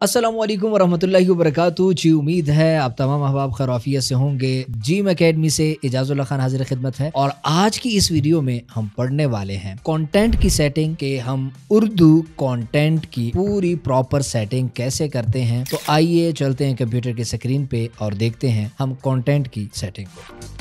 अस्सलाम वालेकुम वरहमतुल्लाहि वबरकातुहू जी। उम्मीद है आप तमाम अहबाब खैरियत से होंगे। जिम एकेडमी से इजाज़ुल्लाह खान हाजिर खिदमत है और आज की इस वीडियो में हम पढ़ने वाले हैं कंटेंट की सेटिंग के हम उर्दू कंटेंट की पूरी प्रॉपर सेटिंग कैसे करते हैं। तो आइए चलते हैं कंप्यूटर की स्क्रीन पे और देखते हैं हम कंटेंट की सेटिंग को।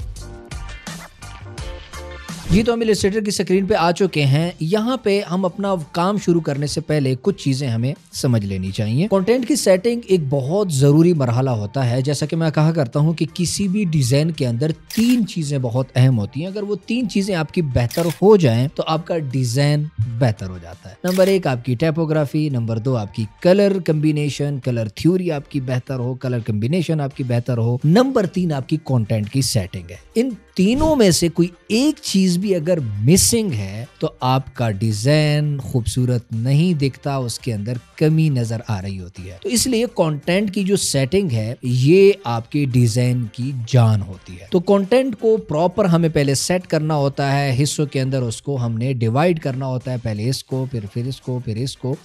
जी तो हम इलस्ट्रेटर की स्क्रीन पे आ चुके हैं। यहाँ पे हम अपना काम शुरू करने से पहले कुछ चीजें हमें समझ लेनी चाहिए। कंटेंट की सेटिंग एक बहुत जरूरी मरहला होता है। जैसा कि मैं कहा करता हूँ कि किसी भी डिजाइन के अंदर तीन चीजें बहुत अहम होती हैं। अगर वो तीन चीजें आपकी बेहतर हो जाएं तो आपका डिजाइन बेहतर हो जाता है। नंबर एक आपकी टाइपोग्राफी, नंबर दो आपकी कलर कम्बिनेशन, कलर थ्योरी आपकी बेहतर हो, कलर कम्बिनेशन आपकी बेहतर हो, नंबर तीन आपकी कंटेंट की सेटिंग है। इन तीनों में से कोई एक चीज भी अगर मिसिंग है तो आपका डिजाइन खूबसूरत नहीं दिखता, उसके अंदर कमी नजर आ रही होती है। तो इसलिए कंटेंट की जो सेटिंग है ये आपके डिजाइन की जान होती है। तो कंटेंट को प्रॉपर हमें पहले सेट करना होता है। हिस्सों के अंदर उसको हमने डिवाइड करना होता है, पहले इसको फिर इसको फिर इसको।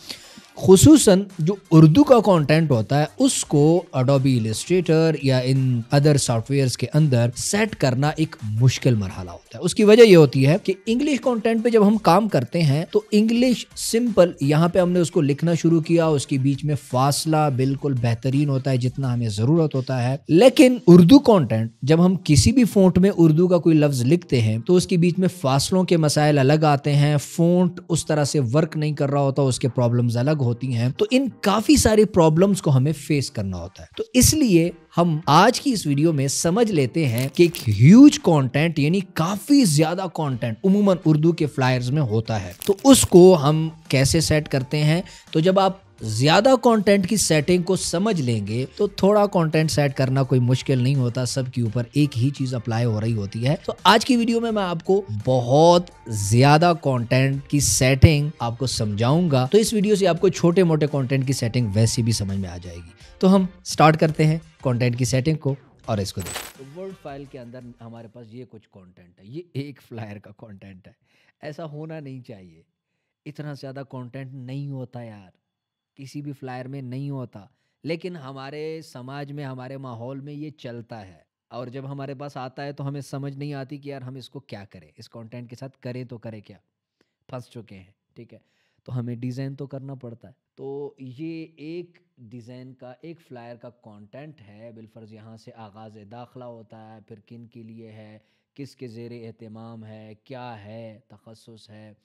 खुसूसन जो उर्दू का कंटेंट होता है उसको अडोबी इलस्ट्रेटर या इन अदर सॉफ्टवेयर्स के अंदर सेट करना एक मुश्किल मरहला होता है। उसकी वजह यह होती है कि इंग्लिश कंटेंट पे जब हम काम करते हैं तो इंग्लिश सिंपल यहाँ पे हमने उसको लिखना शुरू किया, उसके बीच में फासला बिल्कुल बेहतरीन होता है जितना हमें जरूरत होता है। लेकिन उर्दू कंटेंट जब हम किसी भी फोंट में उर्दू का कोई लफ्ज लिखते हैं तो उसके बीच में फासलों के मसाइल अलग आते हैं, फोंट उस तरह से वर्क नहीं कर रहा होता, उसके प्रॉब्लम्स अलग होती हैं। तो इन काफी सारे प्रॉब्लम्स को हमें फेस करना होता है। तो इसलिए हम आज की इस वीडियो में समझ लेते हैं कि एक ह्यूज कंटेंट यानी काफी ज्यादा कंटेंट उमूमन उर्दू के फ्लायर्स में होता है, तो उसको हम कैसे सेट करते हैं। तो जब आप ज्यादा कंटेंट की सेटिंग को समझ लेंगे तो थोड़ा कंटेंट सेट करना कोई मुश्किल नहीं होता, सबके ऊपर एक ही चीज अप्लाई हो रही होती है। तो आज की वीडियो में मैं आपको बहुत ज्यादा कंटेंट की सेटिंग आपको समझाऊंगा। तो इस वीडियो से आपको छोटे मोटे कंटेंट की सेटिंग वैसे भी समझ में आ जाएगी। तो हम स्टार्ट करते हैं कंटेंट की सेटिंग को और इसको देखते हैं। तो वर्ड फाइल के अंदर हमारे पास ये कुछ कंटेंट है, ये एक फ्लायर का कंटेंट है। ऐसा होना नहीं चाहिए, इतना ज्यादा कंटेंट नहीं होता यार, किसी भी फ्लायर में नहीं होता। लेकिन हमारे समाज में, हमारे माहौल में ये चलता है और जब हमारे पास आता है तो हमें समझ नहीं आती कि यार हम इसको क्या करें, इस कंटेंट के साथ करें तो करें क्या। फंस चुके हैं, ठीक है। तो हमें डिज़ाइन तो करना पड़ता है। तो ये एक डिज़ाइन का, एक फ्लायर का कंटेंट है। बिलफर्ज यहाँ से आगाज़ दाखिला होता है, फिर किन के लिए है, किसके ज़ेरे एहतमाम है, क्या है, तखस्सुस है,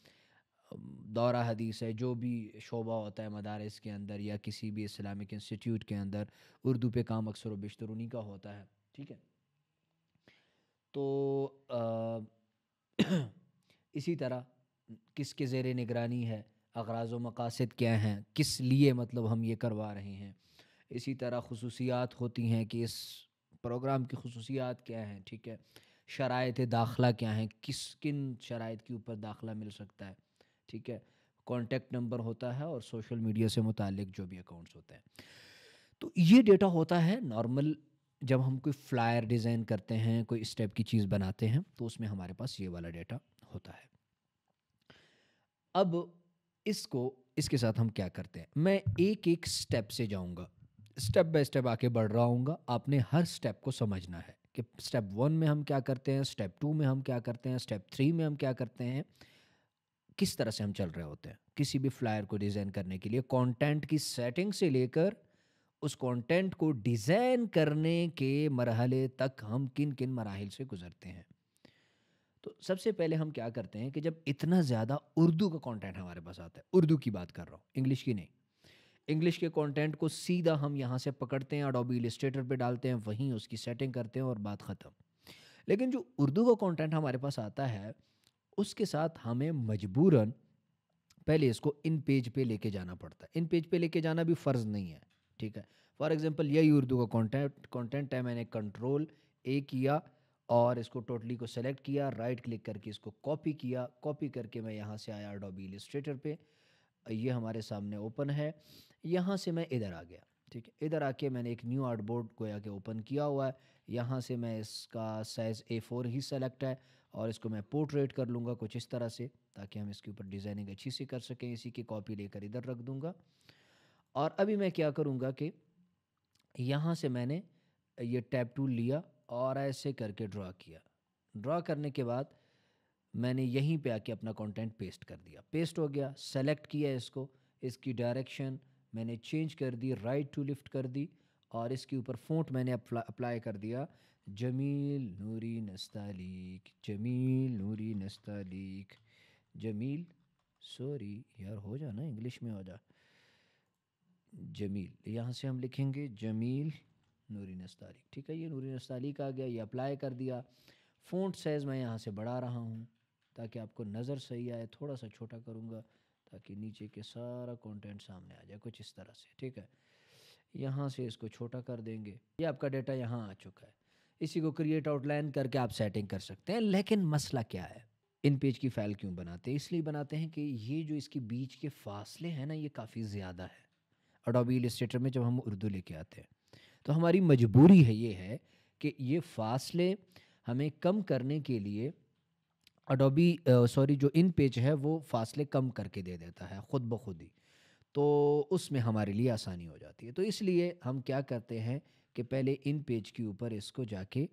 दौरा हदीस है, जो भी शोबा होता है मदारिस के अंदर या किसी भी इस्लामिक इंस्टीट्यूट के अंदर, उर्दू पे काम अक्सर व बेशतर उन्हीं का होता है, ठीक है। तो इसी तरह किसके ज़ेरे निगरानी है, अगराज़ व मकासद क्या हैं, किस लिए मतलब हम ये करवा रहे हैं। इसी तरह खुसूसियात होती हैं कि इस प्रोग्राम की खुसूसियात क्या हैं, ठीक है। शराइत दाखिला क्या हैं, किस किन शराइत के ऊपर दाखिला मिल सकता है, ठीक है। कॉन्टेक्ट नंबर होता है और सोशल मीडिया से मुतालिक जो भी अकाउंट्स होते हैं। तो ये डेटा होता है नॉर्मल। जब हम कोई फ्लायर डिज़ाइन करते हैं, कोई स्टेप की चीज़ बनाते हैं तो उसमें हमारे पास ये वाला डेटा होता है। अब इसको, इसके साथ हम क्या करते हैं, मैं एक एक स्टेप से जाऊंगा, स्टेप बाय स्टेप आके बढ़ रहा हूँ। आपने हर स्टेप को समझना है कि स्टेप वन में हम क्या करते हैं, स्टेप टू में हम क्या करते हैं, स्टेप थ्री में हम क्या करते हैं, किस तरह से हम चल रहे होते हैं किसी भी फ्लायर को डिज़ाइन करने के लिए। कंटेंट की सेटिंग से लेकर उस कंटेंट को डिज़ाइन करने के मरहले तक हम किन किन मराहिल से गुजरते हैं। तो सबसे पहले हम क्या करते हैं कि जब इतना ज़्यादा उर्दू का कंटेंट हमारे पास आता है, उर्दू की बात कर रहा हूँ, इंग्लिश की नहीं, इंग्लिश के कंटेंट को सीधा हम यहाँ से पकड़ते हैं, अडोबी इलस्ट्रेटर पे डालते हैं, वहीं उसकी सेटिंग करते हैं और बात ख़त्म। लेकिन जो उर्दू का कंटेंट हमारे पास आता है उसके साथ हमें मजबूरन पहले इसको इन पेज पे लेके जाना पड़ता है। इन पेज पे लेके जाना भी फ़र्ज़ नहीं है, ठीक है। फॉर एग्जांपल यही उर्दू का कंटेंट है, मैंने कंट्रोल ए किया और इसको टोटली को सेलेक्ट किया, राइट क्लिक करके इसको कॉपी किया, कॉपी करके मैं यहाँ से आया अडोबी इलस्ट्रेटर पे, ये हमारे सामने ओपन है। यहाँ से मैं इधर आ गया, ठीक है। इधर आके मैंने एक न्यू आर्टबोर्ड को आके ओपन किया हुआ है। यहाँ से मैं इसका साइज़ A4 ही सेलेक्ट है और इसको मैं पोर्ट्रेट कर लूँगा कुछ इस तरह से, ताकि हम इसके ऊपर डिज़ाइनिंग अच्छी सी कर सकें। इसी की कॉपी लेकर इधर रख दूँगा और अभी मैं क्या करूँगा कि यहाँ से मैंने ये टैब टूल लिया और ऐसे करके ड्रा किया। ड्रा करने के बाद मैंने यहीं पे आके अपना कंटेंट पेस्ट कर दिया। पेस्ट हो गया, सेलेक्ट किया इसको, इसकी डायरेक्शन मैंने चेंज कर दी, राइट टू लिफ्ट कर दी और इसके ऊपर फ़ॉन्ट मैंने अप्लाई कर दिया जमील नूरी नस्तालीक, जमील नूरी नस्तालीक, जमील, सॉरी यार, हो जा ना, इंग्लिश में हो जा, जमील। यहाँ से हम लिखेंगे जमील नूरी नस्तालीक। ठीक है, ये नूरी नस्तालीक आ गया, ये अप्लाई कर दिया। फ़ॉन्ट साइज़ मैं यहाँ से बढ़ा रहा हूँ ताकि आपको नज़र सही आए। थोड़ा सा छोटा करूँगा ताकि नीचे के सारा कंटेंट सामने आ जाए, कुछ इस तरह से। ठीक है, यहाँ से इसको छोटा कर देंगे। ये आपका डेटा यहाँ आ चुका है। इसी को क्रिएट आउटलाइन करके आप सेटिंग कर सकते हैं। लेकिन मसला क्या है, इन पेज की फ़ाइल क्यों बनाते हैं? इसलिए बनाते हैं कि ये जो इसके बीच के फासले हैं ना, ये काफ़ी ज़्यादा है। अडोबी इलस्ट्रेटर में जब हम उर्दू लेके आते हैं तो हमारी मजबूरी है, ये है कि ये फासले हमें कम करने के लिए अडोबी सॉरी जो इन पेज है वो फासले कम करके दे देता है खुद ब खुद ही। तो उसमें हमारे लिए आसानी हो जाती है। तो इसलिए हम क्या करते हैं कि पहले इन पेज के ऊपर इसको जाके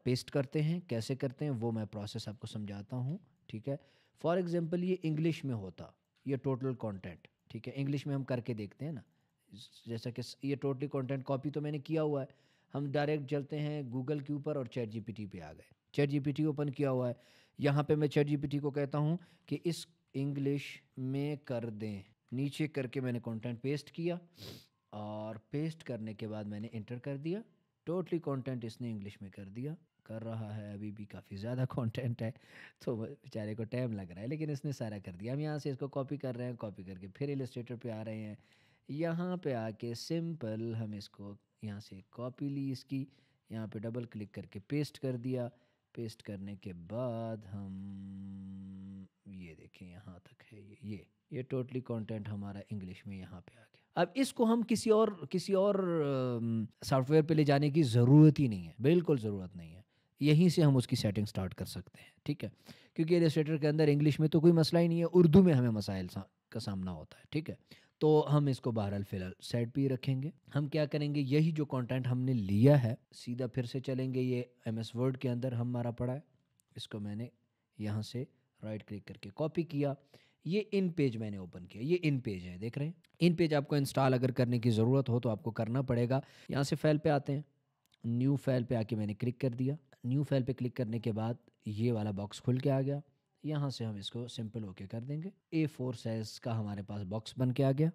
पेस्ट करते हैं। कैसे करते हैं वो मैं प्रोसेस आपको समझाता हूँ। ठीक है, फॉर एग्जांपल ये इंग्लिश में होता, ये टोटल कंटेंट। ठीक है, इंग्लिश में हम करके देखते हैं ना, जैसा कि ये टोटली कंटेंट कॉपी तो मैंने किया हुआ है। हम डायरेक्ट चलते हैं गूगल के ऊपर और चैट जीपीटी पे आ गए। चैट जीपीटी ओपन किया हुआ है। यहाँ पे मैं चैट जीपीटी को कहता हूँ कि इस इंग्लिश में कर दें। नीचे करके मैंने कंटेंट पेस्ट किया और पेस्ट करने के बाद मैंने इंटर कर दिया। टोटली कंटेंट इसने इंग्लिश में कर दिया, कर रहा है। अभी भी काफ़ी ज़्यादा कंटेंट है तो बेचारे को टाइम लग रहा है, लेकिन इसने सारा कर दिया। हम यहाँ से इसको कॉपी कर रहे हैं, कॉपी करके फिर इलस्ट्रेटर पे आ रहे हैं। यहाँ पे आके सिंपल हम इसको यहाँ से कॉपी ली इसकी, यहाँ पे डबल क्लिक करके पेस्ट कर दिया। पेस्ट करने के बाद हम ये देखें यहाँ तक है, ये टोटली कंटेंट हमारा इंग्लिश में यहाँ पे आ गया। अब इसको हम किसी और सॉफ्टवेयर पे ले जाने की ज़रूरत ही नहीं है, बिल्कुल ज़रूरत नहीं है। यहीं से हम उसकी सेटिंग स्टार्ट कर सकते हैं। ठीक है, क्योंकि इलस्ट्रेटर के अंदर इंग्लिश में तो कोई मसला ही नहीं है, उर्दू में हमें मसाइल का सामना होता है। ठीक है, तो हम इसको बहरहाल फ़िलहाल साइड पे ही रखेंगे। हम क्या करेंगे, यही जो कंटेंट हमने लिया है सीधा फिर से चलेंगे। ये एमएस वर्ड के अंदर हमारा पड़ा है, इसको मैंने यहाँ से राइट क्लिक करके कॉपी किया। ये इन पेज मैंने ओपन किया, ये इन पेज है, देख रहे हैं। इन पेज आपको इंस्टॉल अगर करने की ज़रूरत हो तो आपको करना पड़ेगा। यहाँ से फाइल पे आते हैं, न्यू फाइल पे आके मैंने क्लिक कर दिया। न्यू फाइल पे क्लिक करने के बाद ये वाला बॉक्स खुल के आ गया। यहाँ से हम इसको सिंपल ओके कर देंगे। A4 साइज़ का हमारे पास बॉक्स बन के आ गया।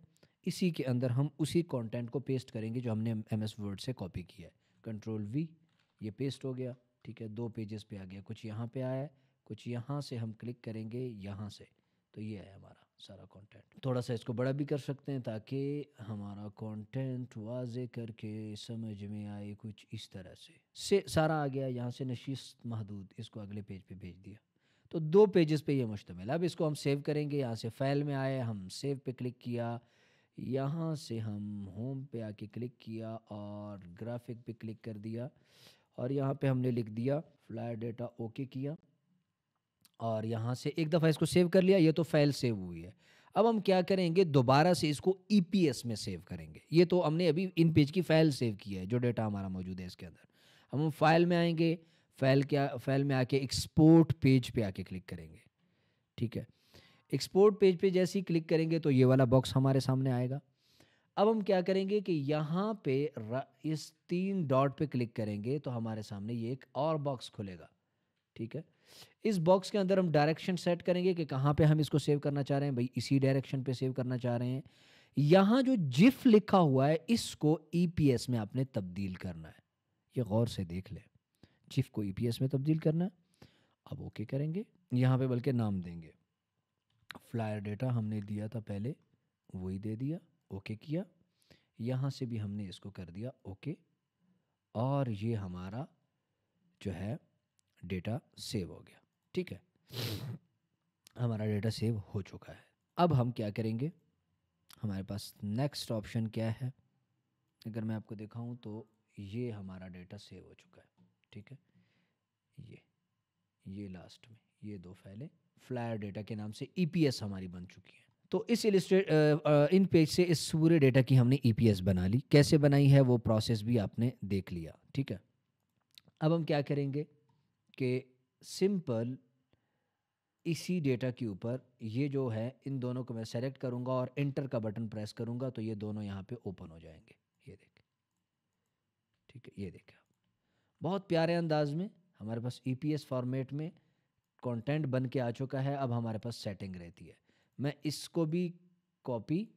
इसी के अंदर हम उसी कंटेंट को पेस्ट करेंगे जो हमने एमएस वर्ड से कॉपी किया है। कंट्रोल V, ये पेस्ट हो गया। ठीक है, 2 पेजेस पे आ गया, कुछ यहाँ पे आया है, कुछ यहाँ से हम क्लिक करेंगे यहाँ से, तो ये है हमारा सारा कंटेंट। थोड़ा सा इसको बड़ा भी कर सकते हैं ताकि हमारा कंटेंट वाजे करके समझ में आए, कुछ इस तरह से सारा आ गया। यहाँ से नशीस महदूद, इसको अगले पेज पे भेज दिया। तो 2 पेजेस पे ये मुश्तमिल है। अब इसको हम सेव करेंगे। यहाँ से फाइल में आए, हम सेव पे क्लिक किया। यहाँ से हम होम पे आके क्लिक किया और ग्राफिक पे क्लिक कर दिया और यहाँ पे हमने लिख दिया फ्लायर डेटा, ओके किया और यहाँ से एक दफ़ा इसको सेव कर लिया। ये तो फाइल सेव हुई है। अब हम क्या करेंगे, दोबारा से इसको ईपीएस में सेव करेंगे। ये तो हमने अभी इन पेज की फ़ाइल सेव की है, जो डेटा हमारा मौजूद है इसके अंदर। हम फाइल में आएंगे, फाइल में आके एक्सपोर्ट पेज पे आके क्लिक करेंगे। ठीक है, एक्सपोर्ट पेज पे जैसे ही क्लिक करेंगे तो ये वाला बॉक्स हमारे सामने आएगा। अब हम क्या करेंगे कि यहाँ पे इस 3 डॉट पे क्लिक करेंगे तो हमारे सामने ये एक और बॉक्स खुलेगा। ठीक है, इस बॉक्स के अंदर हम डायरेक्शन सेट करेंगे कि कहाँ पे हम इसको सेव करना चाह रहे हैं। भाई इसी डायरेक्शन पे सेव करना चाह रहे हैं। यहाँ जो जिफ लिखा हुआ है इसको ईपीएस में आपने तब्दील करना है। ये गौर से देख ले, जिफ को ईपीएस में तब्दील करना है। अब ओके करेंगे, यहाँ पे बल्कि नाम देंगे फ्लायर डेटा, हमने दिया था पहले वही दे दिया, ओके किया। यहाँ से भी हमने इसको कर दिया ओके और ये हमारा जो है डेटा सेव हो गया। ठीक है, हमारा डेटा सेव हो चुका है। अब हम क्या करेंगे, हमारे पास नेक्स्ट ऑप्शन क्या है, अगर मैं आपको दिखाऊं तो ये हमारा डेटा सेव हो चुका है। ठीक है, ये लास्ट में ये 2 फाइलें फ्लायर डेटा के नाम से ईपीएस हमारी बन चुकी हैं। तो इस इन पेज से इस पूरे डेटा की हमने ईपीएस बना ली। कैसे बनाई है वो प्रोसेस भी आपने देख लिया, ठीक है। अब हम क्या करेंगे कि सिंपल इसी डेटा के ऊपर ये जो है इन दोनों को मैं सेलेक्ट करूंगा और एंटर का बटन प्रेस करूंगा तो ये दोनों यहाँ पे ओपन हो जाएंगे। ये देखें, ठीक है, ये देखें, बहुत प्यारे अंदाज में हमारे पास ईपीएस फॉर्मेट में कंटेंट बन के आ चुका है। अब हमारे पास सेटिंग रहती है, मैं इसको भी कॉपी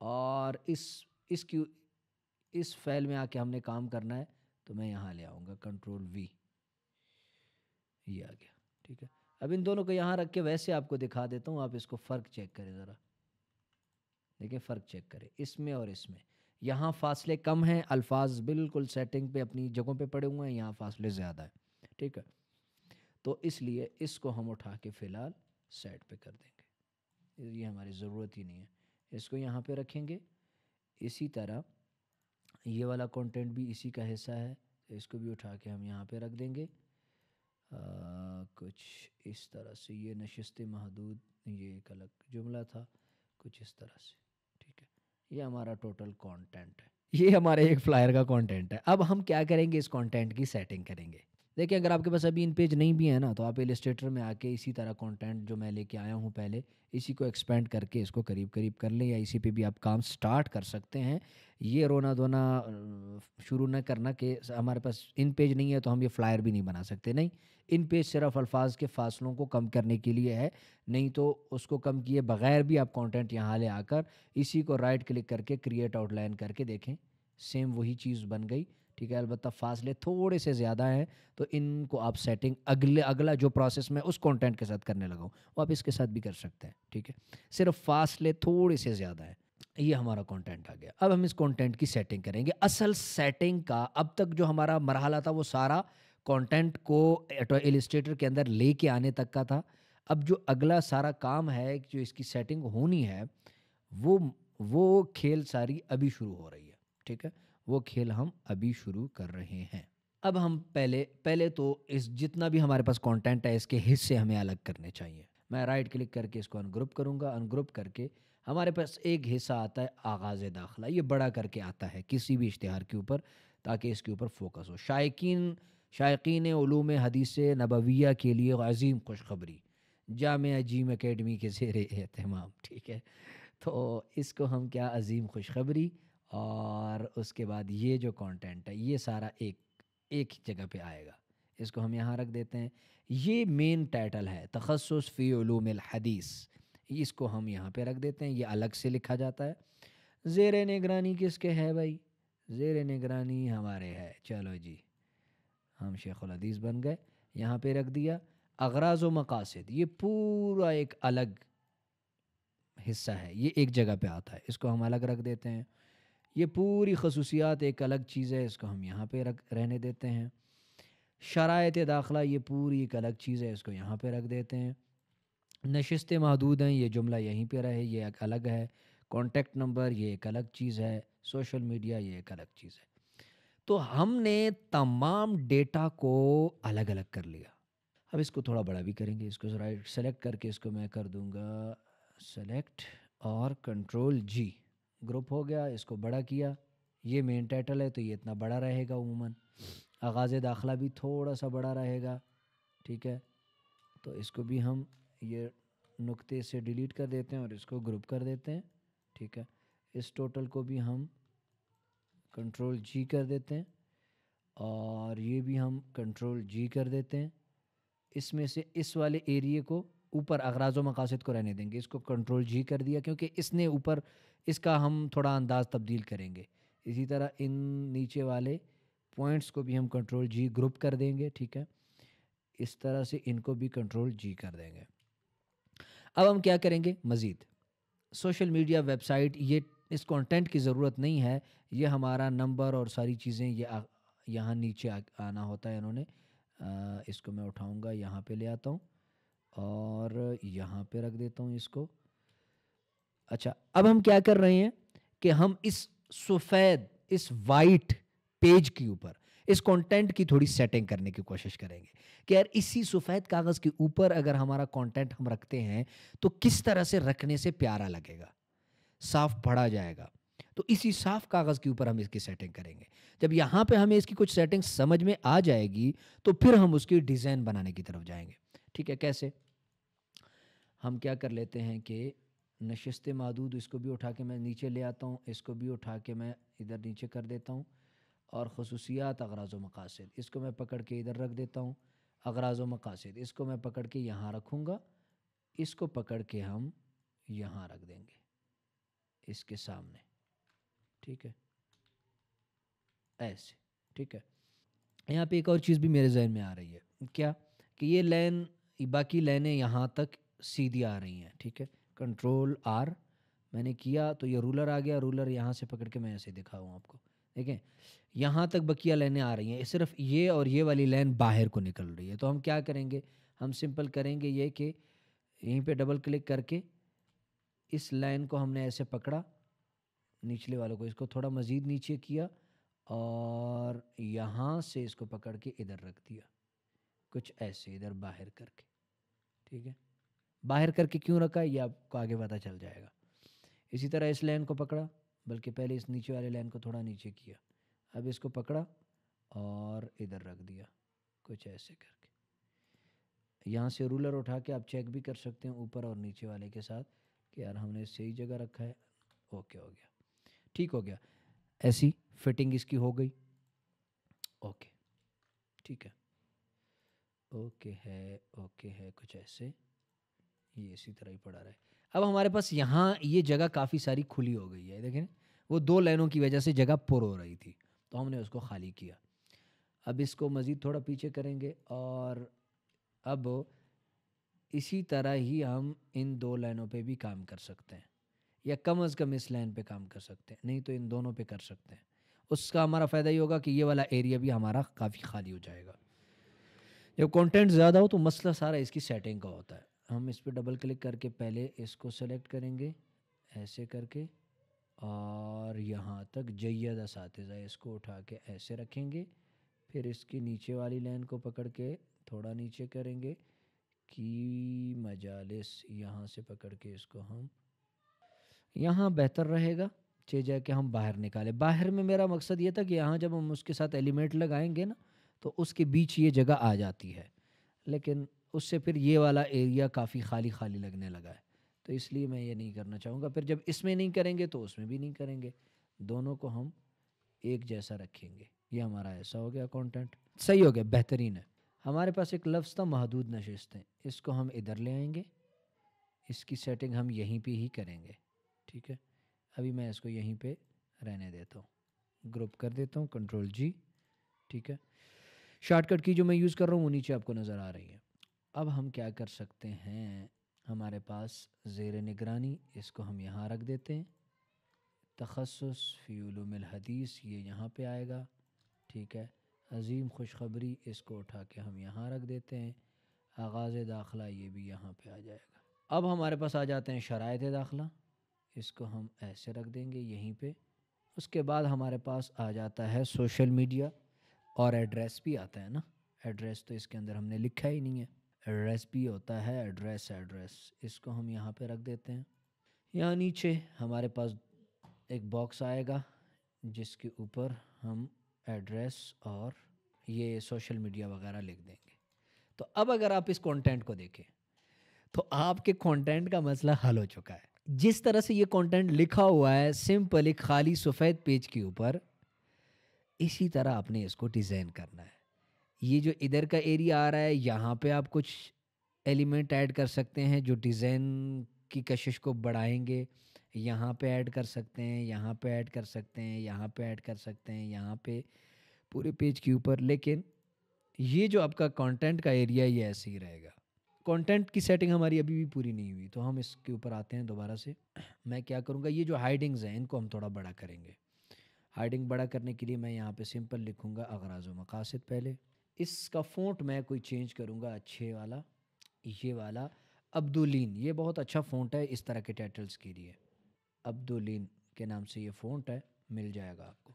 और इसकी इस फाइल में आके हमने काम करना है तो मैं यहाँ ले आऊँगा, कंट्रोल वी, ये आ गया, ठीक है। अब इन दोनों को यहाँ रख के वैसे आपको दिखा देता हूँ, आप इसको फ़र्क चेक करें ज़रा, देखिए फ़र्क चेक करें इसमें और इसमें। यहाँ फासले कम हैं, अल्फाज बिल्कुल सेटिंग पे अपनी जगहों पे पड़े हुए हैं, यहाँ फासले ज़्यादा है, ठीक है। तो इसलिए इसको हम उठा के फ़िलहाल साइड पे कर देंगे, ये हमारी ज़रूरत ही नहीं है। इसको यहाँ पे रखेंगे। इसी तरह ये वाला कंटेंट भी इसी का हिस्सा है, तो इसको भी उठा के हम यहाँ पे रख देंगे। कुछ इस तरह से, ये नशिस्त महदूद ये एक अलग जुमला था, कुछ इस तरह से, ठीक है। ये हमारा टोटल कंटेंट है, ये हमारे एक फ्लायर का कंटेंट है। अब हम क्या करेंगे, इस कंटेंट की सेटिंग करेंगे। देखिए अगर आपके पास अभी इन पेज नहीं भी है ना, तो आप इलस्ट्रेटर में आके इसी तरह कंटेंट जो मैं लेके आया हूँ पहले, इसी को एक्सपेंड करके इसको करीब करीब कर लें, या इसी पे भी आप काम स्टार्ट कर सकते हैं। ये रोना धोना शुरू न करना कि हमारे पास इन पेज नहीं है तो हम ये फ्लायर भी नहीं बना सकते, नहीं। इन पेज सिर्फ अल्फाज के फासलों को कम करने के लिए है, नहीं तो उसको कम किए बगैर भी आप कंटेंट यहाँ ले आकर इसी को राइट क्लिक करके क्रिएट आउटलाइन करके देखें, सेम वही चीज़ बन गई, ठीक है। अलबत्ता फासले थोड़े से ज़्यादा हैं तो इनको आप सेटिंग अगला जो प्रोसेस मैं उस कंटेंट के साथ करने लगा हूँ वो आप इसके साथ भी कर सकते हैं, ठीक है। सिर्फ फासले थोड़े से ज़्यादा हैं। ये हमारा कंटेंट आ गया। अब हम इस कंटेंट की सेटिंग करेंगे। असल सेटिंग का अब तक जो हमारा मरहला था वो सारा कंटेंट को इलस्ट्रेटर के अंदर लेके आने तक का था। अब जो अगला सारा काम है, जो इसकी सेटिंग होनी है, वो खेल सारी अभी शुरू हो रही है, ठीक है। वो खेल हम अभी शुरू कर रहे हैं। अब हम पहले तो इस जितना भी हमारे पास कंटेंट है इसके हिस्से हमें अलग करने चाहिए। मैं राइट क्लिक करके इसको अनग्रुप करूंगा। अनग्रुप करके हमारे पास एक हिस्सा आता है आगाज़ दाखिला, ये बड़ा करके आता है किसी भी इश्तिहार के ऊपर ताकि इसके ऊपर फोकस हो। शायकीन उलूम हदीस नबविया के लिए अजीम खुशखबरी जामिया जीम एकेडमी के ज़ेरे एहतमाम, ठीक है। तो इसको हम क्या, अजीम खुशखबरी, और उसके बाद ये जो कंटेंट है ये सारा एक ही जगह पे आएगा। इसको हम यहाँ रख देते हैं। ये मेन टाइटल है, तखस्सुस फ़ी उलूमिल हदीस, इसको हम यहाँ पे रख देते हैं, ये अलग से लिखा जाता है। ज़ेरे निगरानी किसके है भाई, ज़ेरे निगरानी हमारे है। चलो जी, हम शेखुल हदीस बन गए, यहाँ पे रख दिया। अगराज़ व मकासिद, ये पूरा एक अलग हिस्सा है, ये एक जगह पे आता है, इसको हम अलग रख देते हैं। ये पूरी खसूसियात एक अलग चीज़ है, इसको हम यहाँ पे रहने देते हैं। शराइत दाखिला, ये पूरी एक अलग चीज़ है, इसको यहाँ पे रख देते हैं। नशिस्त महदूद हैं, ये जुमला यहीं पे रहे, ये एक अलग है। कॉन्टेक्ट नंबर, ये एक अलग चीज़ है। सोशल मीडिया, ये एक अलग चीज़ है। तो हमने तमाम डेटा को अलग अलग कर लिया। अब इसको थोड़ा बड़ा भी करेंगे। इसको राइट सेलेक्ट करके इसको मैं कर दूँगा सेलेक्ट और कंट्रोल जी, ग्रुप हो गया। इसको बड़ा किया, ये मेन टाइटल है तो ये इतना बड़ा रहेगा उमूमन। आगाज़ दाखिला भी थोड़ा सा बड़ा रहेगा, ठीक है। तो इसको भी हम ये नुक्ते से डिलीट कर देते हैं और इसको ग्रुप कर देते हैं, ठीक है। इस टोटल को भी हम कंट्रोल जी कर देते हैं और ये भी हम कंट्रोल जी कर देते हैं। इसमें से इस वाले एरिए को ऊपर अगराज़ व मकासिद को रहने देंगे, इसको कंट्रोल जी कर दिया क्योंकि इसने ऊपर, इसका हम थोड़ा अंदाज़ तब्दील करेंगे। इसी तरह इन नीचे वाले पॉइंट्स को भी हम कंट्रोल जी ग्रुप कर देंगे, ठीक है। इस तरह से इनको भी कंट्रोल जी कर देंगे। अब हम क्या करेंगे, मज़ीद सोशल मीडिया, वेबसाइट, ये इस कंटेंट की ज़रूरत नहीं है। ये हमारा नंबर और सारी चीज़ें ये यहाँ नीचे आना होता है। इन्होंने इसको मैं उठाऊँगा, यहाँ पे ले आता हूँ और यहाँ पे रख देता हूँ इसको। अच्छा, अब हम क्या कर रहे हैं कि हम इस सफ़ेद, इस वाइट पेज के ऊपर इस कंटेंट की थोड़ी सेटिंग करने की कोशिश करेंगे कि यार इसी सफ़ेद कागज़ के ऊपर अगर हमारा कंटेंट हम रखते हैं तो किस तरह से रखने से प्यारा लगेगा, साफ पढ़ा जाएगा। तो इसी साफ कागज़ के ऊपर हम इसकी सेटिंग करेंगे। जब यहाँ पे हमें इसकी कुछ सेटिंग समझ में आ जाएगी तो फिर हम उसकी डिज़ाइन बनाने की तरफ जाएंगे। ठीक है, कैसे? हम क्या कर लेते हैं कि नशिस्त मादूद, इसको भी उठा के मैं नीचे ले आता हूँ, इसको भी उठा के मैं इधर नीचे कर देता हूँ, और खसूसियात अगराज़ व मकासिद इसको मैं पकड़ के इधर रख देता हूँ। अगराज़ व मकासिद इसको मैं पकड़ के यहाँ रखूँगा, इसको पकड़ के हम यहाँ रख देंगे इसके सामने। ठीक है, ऐसे। ठीक है, यहाँ पे एक और चीज़ भी मेरे जहन में आ रही है, क्या कि ये लाइन, बाकी लाइनें यहाँ तक सीधी आ रही हैं। ठीक है, कंट्रोल आर मैंने किया तो ये रूलर आ गया, रूलर यहाँ से पकड़ के मैं ऐसे दिखाऊँ आपको, देखें यहाँ तक बकिया लाइनें आ रही हैं, सिर्फ ये और ये वाली लाइन बाहर को निकल रही है। तो हम क्या करेंगे, हम सिंपल करेंगे ये कि यहीं पे डबल क्लिक करके इस लाइन को हमने ऐसे पकड़ा, निचले वालों को, इसको थोड़ा मज़ीद नीचे किया और यहाँ से इसको पकड़ के इधर रख दिया, कुछ ऐसे इधर बाहर करके। ठीक है, बाहर करके क्यों रखा है ये आपको आगे पता चल जाएगा। इसी तरह इस लाइन को पकड़ा, बल्कि पहले इस नीचे वाले लाइन को थोड़ा नीचे किया, अब इसको पकड़ा और इधर रख दिया, कुछ ऐसे करके। यहाँ से रूलर उठा के आप चेक भी कर सकते हैं ऊपर और नीचे वाले के साथ कि यार हमने सही जगह रखा है। ओके, हो गया, ठीक हो गया, ऐसी फिटिंग इसकी हो गई। ओके, ठीक है, ओके है, कुछ ऐसे, ये इसी तरह ही पड़ा रहे। अब हमारे पास यहाँ ये जगह काफ़ी सारी खुली हो गई है, देखें वो दो लाइनों की वजह से जगह पुर हो रही थी, तो हमने उसको खाली किया। अब इसको मज़ीद थोड़ा पीछे करेंगे और अब इसी तरह ही हम इन दो लाइनों पे भी काम कर सकते हैं, या कम अज़ कम इस लाइन पे काम कर सकते हैं, नहीं तो इन दोनों पे कर सकते हैं। उसका हमारा फ़ायदा ये होगा कि ये वाला एरिया भी हमारा काफ़ी खाली हो जाएगा। जब कंटेंट ज़्यादा हो तो मसला सारा इसकी सेटिंग का होता है। हम इस पर डबल क्लिक करके पहले इसको सेलेक्ट करेंगे ऐसे करके, और यहाँ तक जय्यद असातिज़ा इसको उठा के ऐसे रखेंगे, फिर इसकी नीचे वाली लाइन को पकड़ के थोड़ा नीचे करेंगे कि मजालिस, यहाँ से पकड़ के इसको हम यहाँ बेहतर रहेगा, चे जाके हम बाहर निकालें। बाहर में मेरा मकसद ये था कि यहाँ जब हम उसके साथ एलिमेंट लगाएंगे ना तो उसके बीच ये जगह आ जाती है, लेकिन उससे फिर ये वाला एरिया काफ़ी खाली खाली लगने लगा है, तो इसलिए मैं ये नहीं करना चाहूँगा। फिर जब इसमें नहीं करेंगे तो उसमें भी नहीं करेंगे, दोनों को हम एक जैसा रखेंगे। ये हमारा ऐसा हो गया, कंटेंट सही हो गया, बेहतरीन है। हमारे पास एक लफ्ज़ था महदूद नशिस्तें, इसको हम इधर ले आएंगे, इसकी सेटिंग हम यहीं पे ही करेंगे। ठीक है, अभी मैं इसको यहीं पे रहने देता हूँ, ग्रुप कर देता हूँ, कंट्रोल जी। ठीक है, शॉर्टकट की जो मैं यूज़ कर रहा हूँ वो नीचे आपको नज़र आ रही है। अब हम क्या कर सकते हैं, हमारे पास ज़ेर निगरानी, इसको हम यहाँ रख देते हैं, तखस्सुस फ़ी उलूमिल हदीस ये यहाँ पे आएगा। ठीक है, अज़ीम खुशखबरी इसको उठा के हम यहाँ रख देते हैं, आगाज़ दाखिला ये भी यहाँ पे आ जाएगा। अब हमारे पास आ जाते हैं शराइत दाखिला, इसको हम ऐसे रख देंगे यहीं पे। उसके बाद हमारे पास आ जाता है सोशल मीडिया, और एड्रेस भी आता है ना, एड्रेस तो इसके अंदर हमने लिखा ही नहीं है, एड्रेस भी होता है, एड्रेस इसको हम यहाँ पे रख देते हैं। यहाँ नीचे हमारे पास एक बॉक्स आएगा जिसके ऊपर हम एड्रेस और ये सोशल मीडिया वगैरह लिख देंगे। तो अब अगर आप इस कंटेंट को देखें तो आपके कंटेंट का मसला हल हो चुका है। जिस तरह से ये कंटेंट लिखा हुआ है सिंपल एक खाली सफ़ेद पेज के ऊपर, इसी तरह आपने इसको डिज़ाइन करना है। ये जो इधर का एरिया आ रहा है यहाँ पे आप कुछ एलिमेंट ऐड कर सकते हैं जो डिज़ाइन की कशिश को बढ़ाएंगे, यहाँ पे ऐड कर सकते हैं, यहाँ पे ऐड कर सकते हैं, यहाँ पे ऐड कर सकते हैं, यहाँ पे पूरे पेज के ऊपर। लेकिन ये जो आपका कंटेंट का एरिया ये ऐसे ही रहेगा। कंटेंट की सेटिंग हमारी अभी भी पूरी नहीं हुई, तो हम इसके ऊपर आते हैं दोबारा से। मैं क्या करूँगा, ये जो हाइडिंग्स हैं इनको हम थोड़ा बड़ा करेंगे। हाइडिंग बड़ा करने के लिए मैं यहाँ पे सिंपल लिखूँगा अगराज़ व मकासिद। पहले इसका फ़ॉन्ट मैं कोई चेंज करूँगा, अच्छे वाला, ये वाला अब्दुलीन, ये बहुत अच्छा फ़ॉन्ट है इस तरह के टाइटल्स के लिए। अब्दुलीन के नाम से ये फ़ॉन्ट है, मिल जाएगा आपको।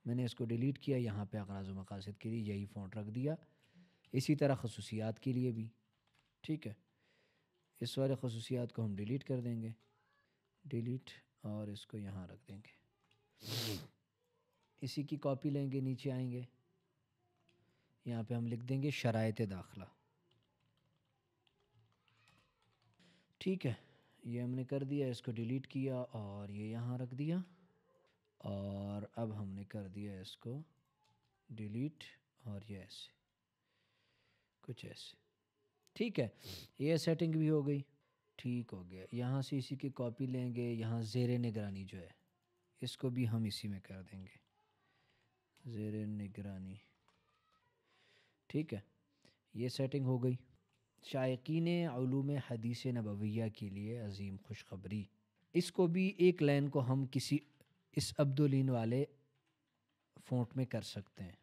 मैंने इसको डिलीट किया, यहाँ पे अग़राज़ व मक़ासिद के लिए यही फ़ॉन्ट रख दिया। इसी तरह ख़ुसूसियात के लिए भी, ठीक है, इस वाले ख़ुसूसियात को हम डिलीट कर देंगे, डिलीट, और इसको यहाँ रख देंगे। इसी की कॉपी लेंगे, नीचे आएंगे, यहाँ पे हम लिख देंगे शराइत दाखिला, ठीक है, ये हमने कर दिया। इसको डिलीट किया और ये यहाँ रख दिया, और अब हमने कर दिया इसको डिलीट, और ये ऐसे, कुछ ऐसे, ठीक है, ये सेटिंग भी हो गई, ठीक हो गया। यहाँ से इसी की कॉपी लेंगे, यहाँ ज़ेरे निगरानी जो है इसको भी हम इसी में कर देंगे, ज़ेरे निगरानी, ठीक है, ये सेटिंग हो गई। शायकीन उलूम हदीस नबविया के लिए अजीम खुशखबरी, इसको भी एक लाइन को हम किसी इस अब्दुलीन वाले फ़ॉन्ट में कर सकते हैं।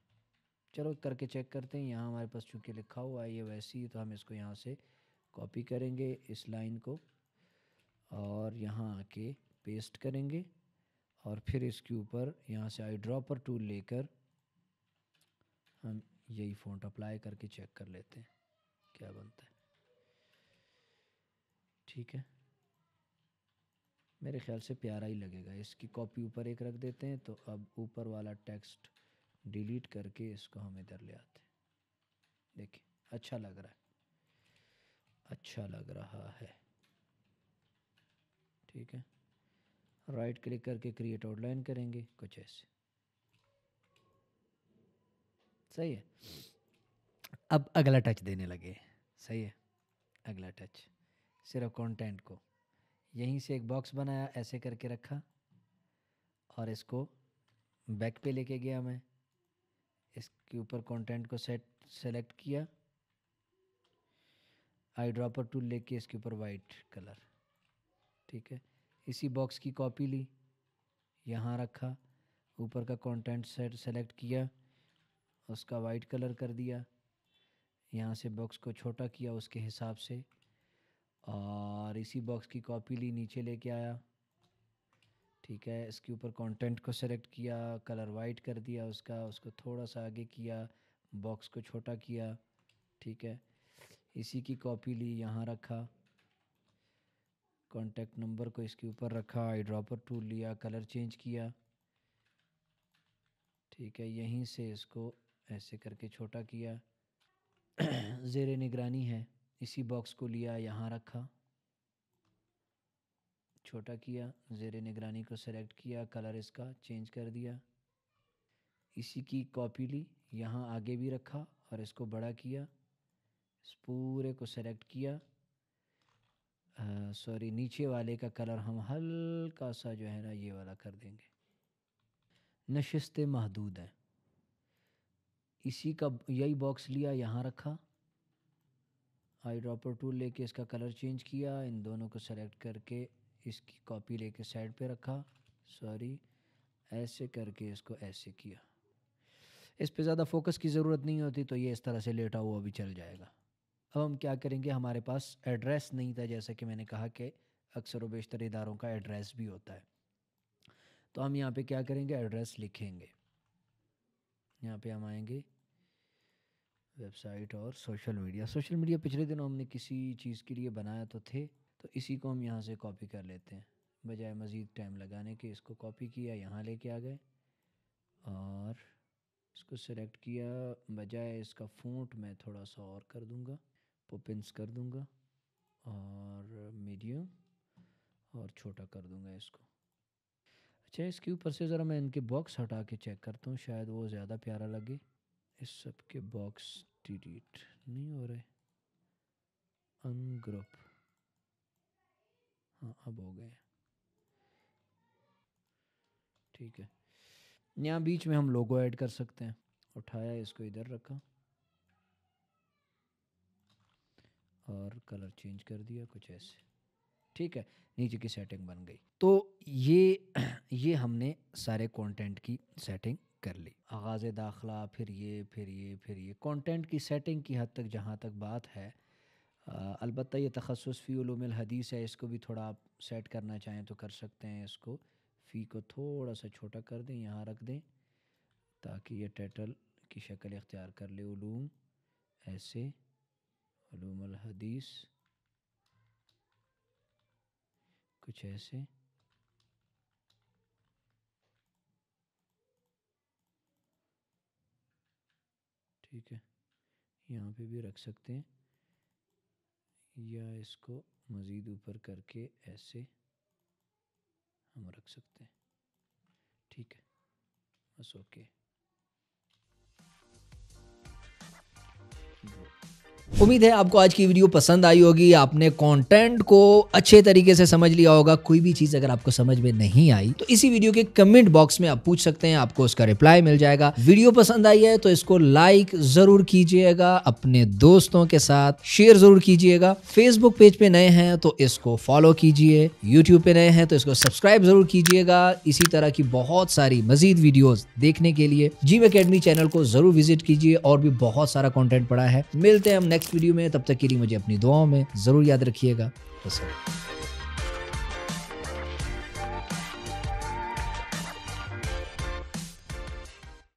चलो करके चेक करते हैं। यहाँ हमारे पास चूँकि लिखा हुआ है ये वैसे ही, तो हम इसको यहाँ से कॉपी करेंगे इस लाइन को, और यहाँ आके पेस्ट करेंगे, और फिर इसके ऊपर यहाँ से आई ड्रॉपर टूल लेकर हम यही फ़ॉन्ट अप्लाई करके चेक कर लेते हैं क्या बनता है, ठीक है, मेरे ख़्याल से प्यारा ही लगेगा। इसकी कॉपी ऊपर एक रख देते हैं, तो अब ऊपर वाला टेक्स्ट डिलीट करके इसको हम इधर ले आते हैं। देखिए अच्छा लग रहा है, अच्छा लग रहा है, ठीक है। राइट क्लिक करके क्रिएट आउटलाइन करेंगे, कुछ ऐसे, सही है। अब अगला टच देने लगे, सही है, अगला टच सिर्फ कंटेंट को यहीं से एक बॉक्स बनाया, ऐसे करके रखा, और इसको बैक पे लेके गया मैं, इसके ऊपर कंटेंट को सेलेक्ट किया, आई ड्रॉपर टूल लेके इसके ऊपर वाइट कलर, ठीक है, इसी बॉक्स की कॉपी ली, यहाँ रखा, ऊपर का कंटेंट सेलेक्ट किया, उसका वाइट कलर कर दिया, यहाँ से बॉक्स को छोटा किया उसके हिसाब से, और इसी बॉक्स की कॉपी ली, नीचे लेके आया, ठीक है, इसके ऊपर कंटेंट को सेलेक्ट किया, कलर वाइट कर दिया उसका, उसको थोड़ा सा आगे किया, बॉक्स को छोटा किया, ठीक है, इसी की कॉपी ली, यहाँ रखा, कॉन्टैक्ट नंबर को इसके ऊपर रखा, आई ड्रॉपर टूल लिया, कलर चेंज किया, ठीक है, यहीं से इसको ऐसे करके छोटा किया, ज़ेरे निगरानी है, इसी बॉक्स को लिया, यहाँ रखा, छोटा किया, ज़ेरे निगरानी को सेलेक्ट किया, कलर इसका चेंज कर दिया, इसी की कॉपी ली, यहाँ आगे भी रखा, और इसको बड़ा किया, इस पूरे को सेलेक्ट किया, सॉरी नीचे वाले का कलर हम हल्का सा जो है ना ये वाला कर देंगे, नशिस्ते महदूद है, इसी का यही बॉक्स लिया, यहाँ रखा, आई ड्रॉपर टूल लेके इसका कलर चेंज किया, इन दोनों को सेलेक्ट करके इसकी कॉपी लेके साइड पे रखा, सॉरी ऐसे करके इसको ऐसे किया, इस पे ज़्यादा फोकस की ज़रूरत नहीं होती, तो ये इस तरह से लेटा हुआ भी चल जाएगा। अब हम क्या करेंगे, हमारे पास एड्रेस नहीं था, जैसा कि मैंने कहा कि अक्सर व बेशतर इदारों का एड्रेस भी होता है, तो हम यहाँ पे क्या करेंगे, एड्रेस लिखेंगे, यहाँ पे हम आएंगे वेबसाइट और सोशल मीडिया पिछले दिनों हमने किसी चीज़ के लिए बनाया तो थे, तो इसी को हम यहाँ से कॉपी कर लेते हैं, बजाय मज़ीद टाइम लगाने के इसको कॉपी किया, यहाँ लेके आ गए, और इसको सेलेक्ट किया, बजाय इसका फ़ॉन्ट मैं थोड़ा सा और कर दूँगा, पोपिंस कर दूँगा, और मीडियम, और छोटा कर दूँगा इसको। अच्छा, इसके ऊपर से ज़रा मैं इनके बॉक्स हटा के चेक करता हूँ, शायद वो ज़्यादा प्यारा लगे। इस सब के बॉक्स डिलीट नहीं हो रहे, अनग्रुप, हाँ अब हो गए, ठीक है। यहाँ बीच में हम लोगो ऐड कर सकते हैं, उठाया इसको इधर रखा, और कलर चेंज कर दिया कुछ ऐसे, ठीक है, नीचे की सेटिंग बन गई। तो ये हमने सारे कंटेंट की सेटिंग कर ली, आगाज़ दाखिला, फिर ये कंटेंट की सेटिंग की हद तक जहाँ तक बात है, अलबत्ता ये तखस्सुस फ़ी उलूमिल हदीस है, इसको भी थोड़ा आप सेट करना चाहें तो कर सकते हैं, इसको फ़ी को थोड़ा सा छोटा कर दें, यहाँ रख दें, ताकि ये टाइटल की शक्ल इख्तियार कर ले। उलूम ऐसे, उलूम अल हदीस, कुछ ऐसे। ठीक है, यहाँ पे भी रख सकते हैं, या इसको मज़ीद ऊपर करके ऐसे हम रख सकते हैं। ठीक है, बस ओके। उम्मीद है आपको आज की वीडियो पसंद आई होगी, आपने कंटेंट को अच्छे तरीके से समझ लिया होगा। कोई भी चीज़ अगर आपको समझ में नहीं आई तो इसी वीडियो के कमेंट बॉक्स में आप पूछ सकते हैं, आपको उसका रिप्लाई मिल जाएगा। वीडियो पसंद आई है तो इसको लाइक ज़रूर कीजिएगा, अपने दोस्तों के साथ शेयर ज़रूर कीजिएगा। फेसबुक पेज पे नए हैं तो इसको फॉलो कीजिए, यूट्यूब पे नए हैं तो इसको सब्सक्राइब ज़रूर कीजिएगा। इसी तरह की बहुत सारी मजीद वीडियोज़ देखने के लिए जिम एकेडमी चैनल को ज़रूर विजिट कीजिए, और भी बहुत सारा कॉन्टेंट पड़ा है। मिलते हैं हम नेक्स्ट वीडियो में, तब तक के लिए मुझे अपनी दुआओं में ज़रूर याद रखिएगा।